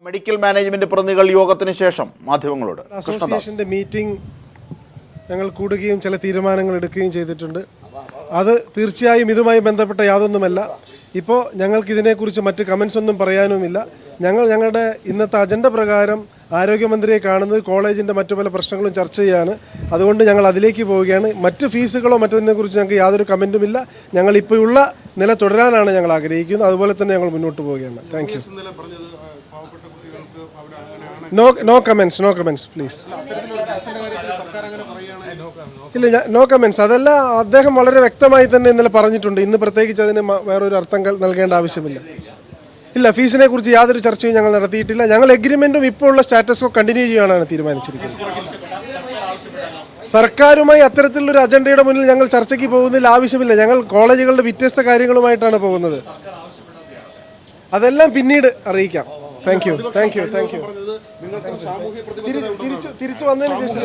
Medical management പ്രതിനിധികൾ യോഗത്തിന് ശേഷം മാധ്യമങ്ങളോട് അസോസിയേഷന്റെ മീറ്റിംഗ് ഞങ്ങൾ കൂടുകയും ചില തീരുമാനങ്ങൾ എടുക്കുകയും ചെയ്തിട്ടുണ്ട്. അത് തീർച്ചയായും ഇതുമായി ബന്ധപ്പെട്ട യാതൊന്നുമല്ല. ഇപ്പോൾ ഞങ്ങൾക്ക് ഇതിനെക്കുറിച്ച് മറ്റ് കമൻസ് ഒന്നും പറയാനുമില്ല. ഞങ്ങളുടെ ഇന്നത്തെ അജണ്ട പ്രകാരം ആരോഗ്യമന്ത്രിയെ കാണുന്നത് കോളേജിൻ്റെ മറ്റു പല പ്രശ്നങ്ങളും ചർച്ച ചെയ്യാണ്. അതുകൊണ്ട് ഞങ്ങൾ അതിലേക്ക് പോവുകയാണ്. മറ്റ് ഫീസുകളോ മറ്റതിനെക്കുറിച്ച് ഞങ്ങൾക്ക് യാതൊരു കമൻറ്റുമില്ല. ഞങ്ങൾ ഇപ്പോൾ ഉള്ള നില തുടരാനാണ് ഞങ്ങൾ ആഗ്രഹിക്കുന്നത്. അതുപോലെ തന്നെ ഞങ്ങൾ മുന്നോട്ട് പോവുകയാണ്. Thank you. No comments please. ഇല്ല, നോ കമൻസ്. അതല്ല, അദ്ദേഹം വളരെ വ്യക്തമായി തന്നെ ഇന്നലെ പറഞ്ഞിട്ടുണ്ട്. ഇന്ന് പ്രത്യേകിച്ച് അതിന് വേറൊരു അർത്ഥം നൽകേണ്ട ആവശ്യമില്ല. ഇല്ല, ഫീസിനെ കുറിച്ച് യാതൊരു ചർച്ചയും ഞങ്ങൾ നടത്തിയിട്ടില്ല. ഞങ്ങൾ എഗ്രിമെന്റും ഇപ്പോൾ ഉള്ള സ്റ്റാറ്റസ് കണ്ടിന്യൂ ചെയ്യാനാണ് തീരുമാനിച്ചിരിക്കുന്നത്. സർക്കാരുമായി അത്തരത്തിലുള്ളൊരു അജണ്ടയുടെ മുന്നിൽ ഞങ്ങൾ ചർച്ചയ്ക്ക് പോകുന്നതിൽ ആവശ്യമില്ല. ഞങ്ങൾ കോളേജുകളുടെ വ്യത്യസ്ത കാര്യങ്ങളുമായിട്ടാണ് പോകുന്നത്. അതെല്ലാം പിന്നീട് അറിയിക്കാം. Thank you. തിരിച്ചു വന്നതിന് ശേഷം